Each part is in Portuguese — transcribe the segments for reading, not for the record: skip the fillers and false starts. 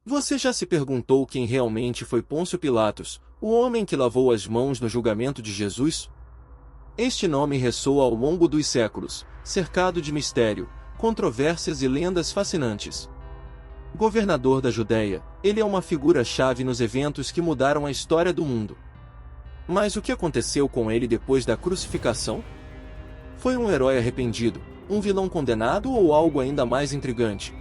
Você já se perguntou quem realmente foi Pôncio Pilatos, o homem que lavou as mãos no julgamento de Jesus? Este nome ressoa ao longo dos séculos, cercado de mistério, controvérsias e lendas fascinantes. Governador da Judéia, ele é uma figura-chave nos eventos que mudaram a história do mundo. Mas o que aconteceu com ele depois da crucificação? Foi um herói arrependido, um vilão condenado ou algo ainda mais intrigante?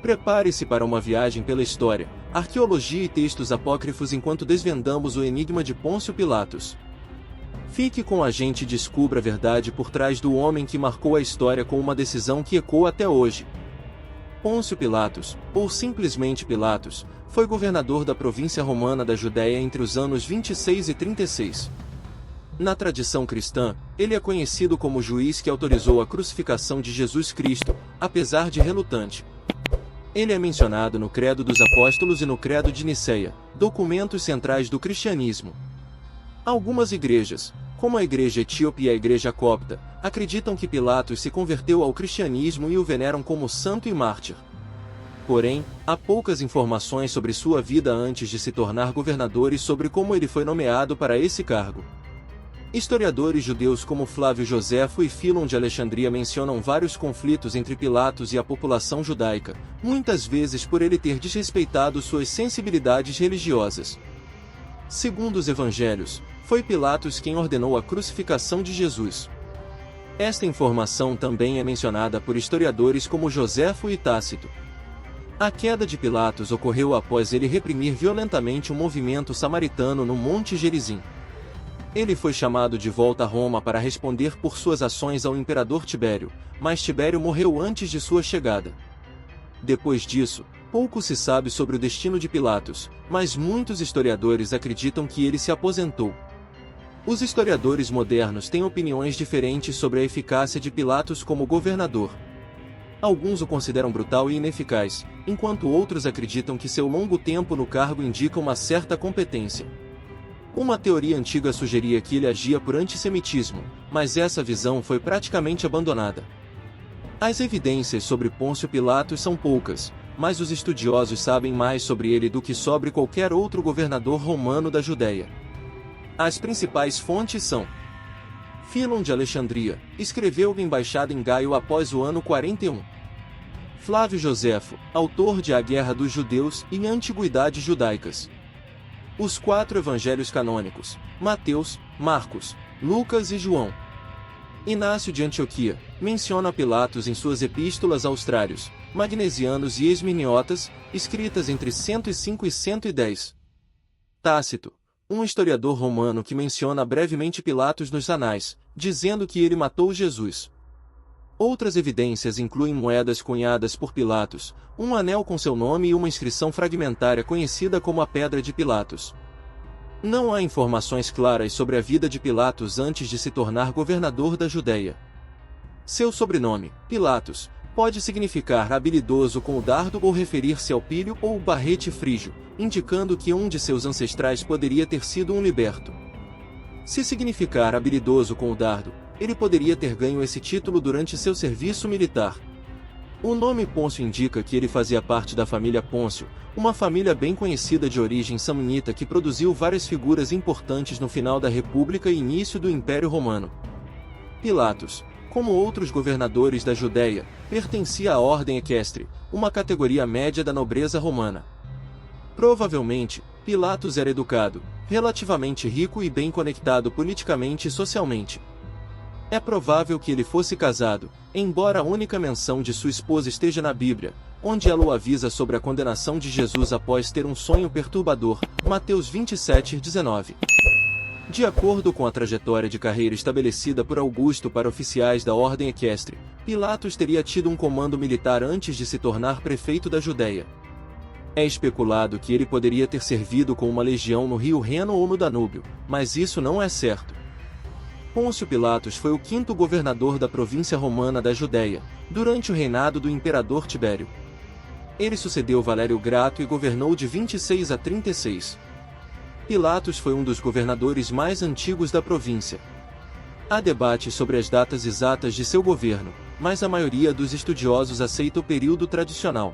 Prepare-se para uma viagem pela história, arqueologia e textos apócrifos enquanto desvendamos o enigma de Pôncio Pilatos. Fique com a gente e descubra a verdade por trás do homem que marcou a história com uma decisão que ecoa até hoje. Pôncio Pilatos, ou simplesmente Pilatos, foi governador da província romana da Judéia entre os anos 26 e 36. Na tradição cristã, ele é conhecido como o juiz que autorizou a crucificação de Jesus Cristo, apesar de relutante. Ele é mencionado no Credo dos Apóstolos e no Credo de Nicéia, documentos centrais do cristianismo. Algumas igrejas, como a Igreja Etíope e a Igreja Copta, acreditam que Pilatos se converteu ao cristianismo e o veneram como santo e mártir. Porém, há poucas informações sobre sua vida antes de se tornar governador e sobre como ele foi nomeado para esse cargo. Historiadores judeus como Flávio Joséfo e Fílon de Alexandria mencionam vários conflitos entre Pilatos e a população judaica, muitas vezes por ele ter desrespeitado suas sensibilidades religiosas. Segundo os evangelhos, foi Pilatos quem ordenou a crucificação de Jesus. Esta informação também é mencionada por historiadores como Joséfo e Tácito. A queda de Pilatos ocorreu após ele reprimir violentamente um movimento samaritano no Monte Gerizim. Ele foi chamado de volta a Roma para responder por suas ações ao imperador Tibério, mas Tibério morreu antes de sua chegada. Depois disso, pouco se sabe sobre o destino de Pilatos, mas muitos historiadores acreditam que ele se aposentou. Os historiadores modernos têm opiniões diferentes sobre a eficácia de Pilatos como governador. Alguns o consideram brutal e ineficaz, enquanto outros acreditam que seu longo tempo no cargo indica uma certa competência. Uma teoria antiga sugeria que ele agia por antissemitismo, mas essa visão foi praticamente abandonada. As evidências sobre Pôncio Pilatos são poucas, mas os estudiosos sabem mais sobre ele do que sobre qualquer outro governador romano da Judéia. As principais fontes são: Fílon de Alexandria, escreveu Embaixada em Gaio após o ano 41. Flávio Joséfo, autor de A Guerra dos Judeus e Antiguidades Judaicas. Os 4 evangelhos canônicos, Mateus, Marcos, Lucas e João. Inácio de Antioquia, menciona Pilatos em suas epístolas aos Trários, Magnesianos e Esminiotas, escritas entre 105 e 110. Tácito, um historiador romano que menciona brevemente Pilatos nos Anais, dizendo que ele matou Jesus. Outras evidências incluem moedas cunhadas por Pilatos, um anel com seu nome e uma inscrição fragmentária conhecida como a Pedra de Pilatos. Não há informações claras sobre a vida de Pilatos antes de se tornar governador da Judéia. Seu sobrenome, Pilatos, pode significar habilidoso com o dardo ou referir-se ao pilho ou barrete frígio, indicando que um de seus ancestrais poderia ter sido um liberto. Se significar habilidoso com o dardo, ele poderia ter ganho esse título durante seu serviço militar. O nome Pôncio indica que ele fazia parte da família Pôncio, uma família bem conhecida de origem samnita que produziu várias figuras importantes no final da República e início do Império Romano. Pilatos, como outros governadores da Judéia, pertencia à ordem equestre, uma categoria média da nobreza romana. Provavelmente, Pilatos era educado, relativamente rico e bem conectado politicamente e socialmente. É provável que ele fosse casado, embora a única menção de sua esposa esteja na Bíblia, onde ela o avisa sobre a condenação de Jesus após ter um sonho perturbador, Mateus 27:19. De acordo com a trajetória de carreira estabelecida por Augusto para oficiais da ordem equestre, Pilatos teria tido um comando militar antes de se tornar prefeito da Judéia. É especulado que ele poderia ter servido com uma legião no rio Reno ou no Danúbio, mas isso não é certo. Pôncio Pilatos foi o 5º governador da província romana da Judéia, durante o reinado do imperador Tibério. Ele sucedeu Valério Grato e governou de 26 a 36. Pilatos foi um dos governadores mais antigos da província. Há debates sobre as datas exatas de seu governo, mas a maioria dos estudiosos aceita o período tradicional.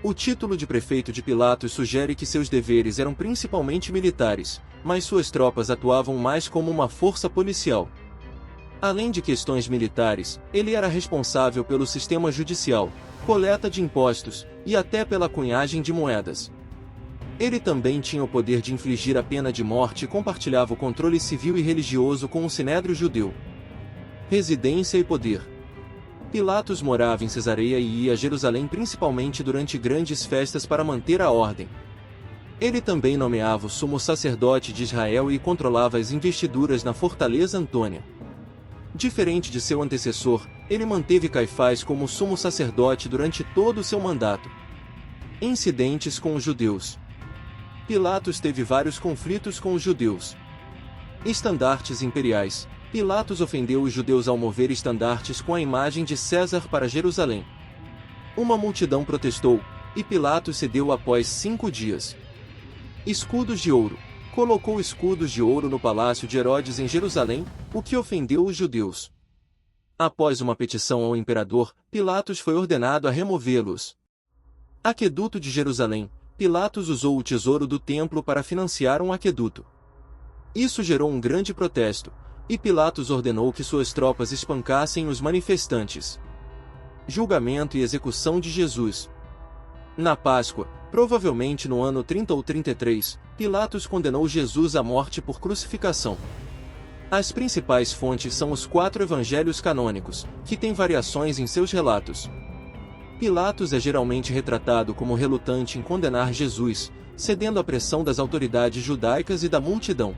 O título de prefeito de Pilatos sugere que seus deveres eram principalmente militares, mas suas tropas atuavam mais como uma força policial. Além de questões militares, ele era responsável pelo sistema judicial, coleta de impostos e até pela cunhagem de moedas. Ele também tinha o poder de infligir a pena de morte e compartilhava o controle civil e religioso com o Sinédrio judeu. Residência e poder. Pilatos morava em Cesareia e ia a Jerusalém principalmente durante grandes festas para manter a ordem. Ele também nomeava o sumo sacerdote de Israel e controlava as investiduras na fortaleza Antônia. Diferente de seu antecessor, ele manteve Caifás como sumo sacerdote durante todo o seu mandato. Incidentes com os judeus. Pilatos teve vários conflitos com os judeus. Estandartes imperiais. Pilatos ofendeu os judeus ao mover estandartes com a imagem de César para Jerusalém. Uma multidão protestou, e Pilatos cedeu após 5 dias. Escudos de ouro. Colocou escudos de ouro no palácio de Herodes em Jerusalém, o que ofendeu os judeus. Após uma petição ao imperador, Pilatos foi ordenado a removê-los. Aqueduto de Jerusalém. Pilatos usou o tesouro do templo para financiar um aqueduto. Isso gerou um grande protesto, e Pilatos ordenou que suas tropas espancassem os manifestantes. Julgamento e execução de Jesus. Na Páscoa, provavelmente no ano 30 ou 33, Pilatos condenou Jesus à morte por crucificação. As principais fontes são os 4 evangelhos canônicos, que têm variações em seus relatos. Pilatos é geralmente retratado como relutante em condenar Jesus, cedendo à pressão das autoridades judaicas e da multidão.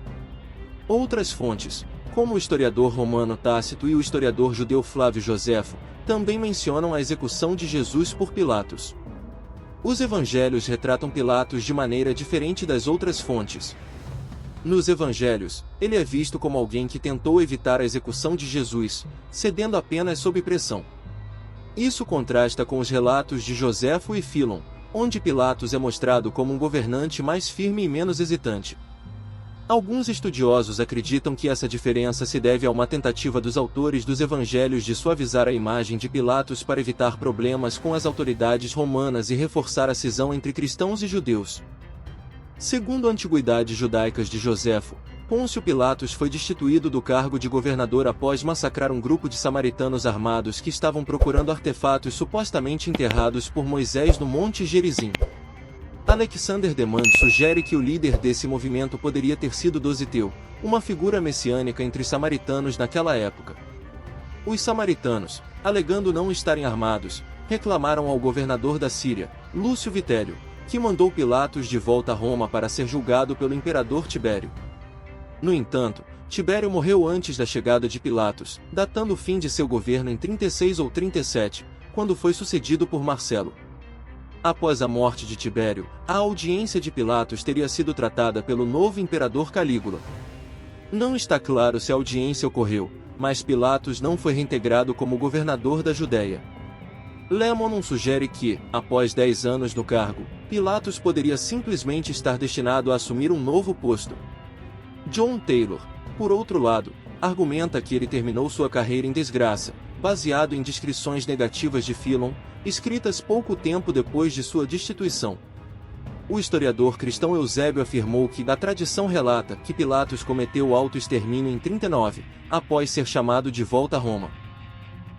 Outras fontes, como o historiador romano Tácito e o historiador judeu Flávio Joséfo, também mencionam a execução de Jesus por Pilatos. Os evangelhos retratam Pilatos de maneira diferente das outras fontes. Nos evangelhos, ele é visto como alguém que tentou evitar a execução de Jesus, cedendo apenas sob pressão. Isso contrasta com os relatos de Joséfo e Fílon, onde Pilatos é mostrado como um governante mais firme e menos hesitante. Alguns estudiosos acreditam que essa diferença se deve a uma tentativa dos autores dos evangelhos de suavizar a imagem de Pilatos para evitar problemas com as autoridades romanas e reforçar a cisão entre cristãos e judeus. Segundo Antiguidades Judaicas de Joséfo, Pôncio Pilatos foi destituído do cargo de governador após massacrar um grupo de samaritanos armados que estavam procurando artefatos supostamente enterrados por Moisés no Monte Gerizim. Alexander Demand sugere que o líder desse movimento poderia ter sido Dositeu, uma figura messiânica entre os samaritanos naquela época. Os samaritanos, alegando não estarem armados, reclamaram ao governador da Síria, Lúcio Vitélio, que mandou Pilatos de volta a Roma para ser julgado pelo imperador Tibério. No entanto, Tibério morreu antes da chegada de Pilatos, datando o fim de seu governo em 36 ou 37, quando foi sucedido por Marcelo. Após a morte de Tibério, a audiência de Pilatos teria sido tratada pelo novo imperador Calígula. Não está claro se a audiência ocorreu, mas Pilatos não foi reintegrado como governador da Judéia. Lemonon sugere que, após 10 anos no cargo, Pilatos poderia simplesmente estar destinado a assumir um novo posto. John Taylor, por outro lado, argumenta que ele terminou sua carreira em desgraça, baseado em descrições negativas de Fílon, escritas pouco tempo depois de sua destituição. O historiador cristão Eusébio afirmou que a tradição relata que Pilatos cometeu o auto-extermínio em 39, após ser chamado de volta a Roma.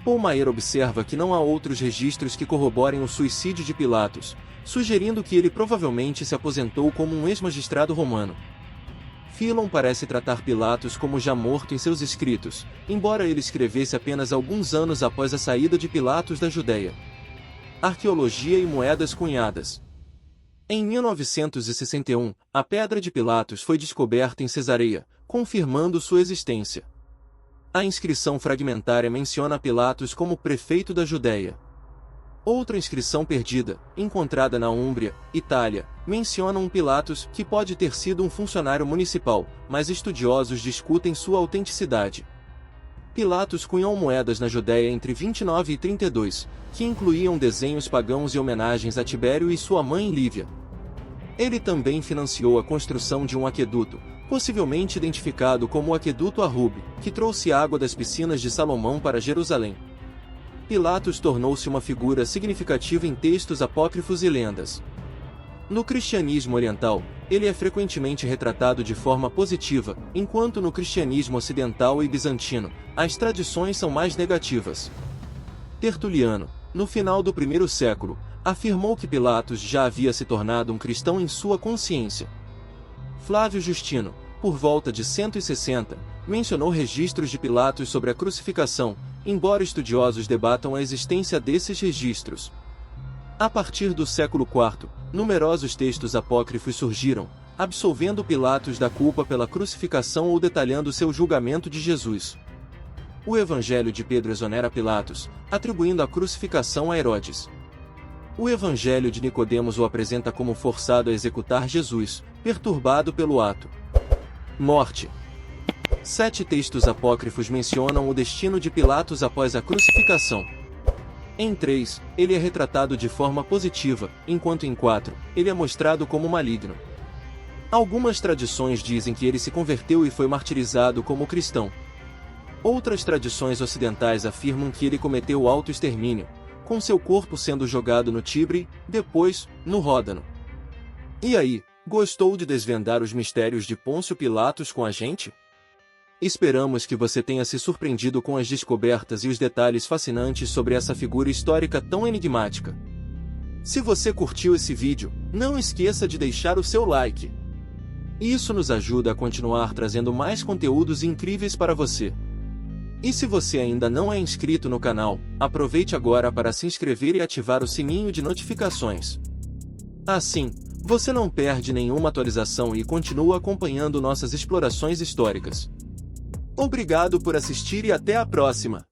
Paul Maier observa que não há outros registros que corroborem o suicídio de Pilatos, sugerindo que ele provavelmente se aposentou como um ex-magistrado romano. Fílon parece tratar Pilatos como já morto em seus escritos, embora ele escrevesse apenas alguns anos após a saída de Pilatos da Judéia. Arqueologia e moedas cunhadas. Em 1961, a pedra de Pilatos foi descoberta em Cesareia, confirmando sua existência. A inscrição fragmentária menciona Pilatos como prefeito da Judéia. Outra inscrição perdida, encontrada na Úmbria, Itália, menciona um Pilatos que pode ter sido um funcionário municipal, mas estudiosos discutem sua autenticidade. Pilatos cunhou moedas na Judéia entre 29 e 32, que incluíam desenhos pagãos e homenagens a Tibério e sua mãe Lívia. Ele também financiou a construção de um aqueduto, possivelmente identificado como o Aqueduto Arrube, que trouxe água das piscinas de Salomão para Jerusalém. Pilatos tornou-se uma figura significativa em textos apócrifos e lendas. No cristianismo oriental, ele é frequentemente retratado de forma positiva, enquanto no cristianismo ocidental e bizantino, as tradições são mais negativas. Tertuliano, no final do primeiro século, afirmou que Pilatos já havia se tornado um cristão em sua consciência. Flávio Justino, por volta de 160, mencionou registros de Pilatos sobre a crucificação, embora estudiosos debatam a existência desses registros. A partir do século IV, numerosos textos apócrifos surgiram, absolvendo Pilatos da culpa pela crucificação ou detalhando seu julgamento de Jesus. O Evangelho de Pedro exonera Pilatos, atribuindo a crucificação a Herodes. O Evangelho de Nicodemos o apresenta como forçado a executar Jesus, perturbado pelo ato. Morte. 7 textos apócrifos mencionam o destino de Pilatos após a crucificação. Em 3, ele é retratado de forma positiva, enquanto em 4, ele é mostrado como maligno. Algumas tradições dizem que ele se converteu e foi martirizado como cristão. Outras tradições ocidentais afirmam que ele cometeu autoextermínio, com seu corpo sendo jogado no Tibre, depois, no Ródano. E aí, gostou de desvendar os mistérios de Pôncio Pilatos com a gente? Esperamos que você tenha se surpreendido com as descobertas e os detalhes fascinantes sobre essa figura histórica tão enigmática. Se você curtiu esse vídeo, não esqueça de deixar o seu like. Isso nos ajuda a continuar trazendo mais conteúdos incríveis para você. E se você ainda não é inscrito no canal, aproveite agora para se inscrever e ativar o sininho de notificações. Assim, você não perde nenhuma atualização e continua acompanhando nossas explorações históricas. Obrigado por assistir e até a próxima!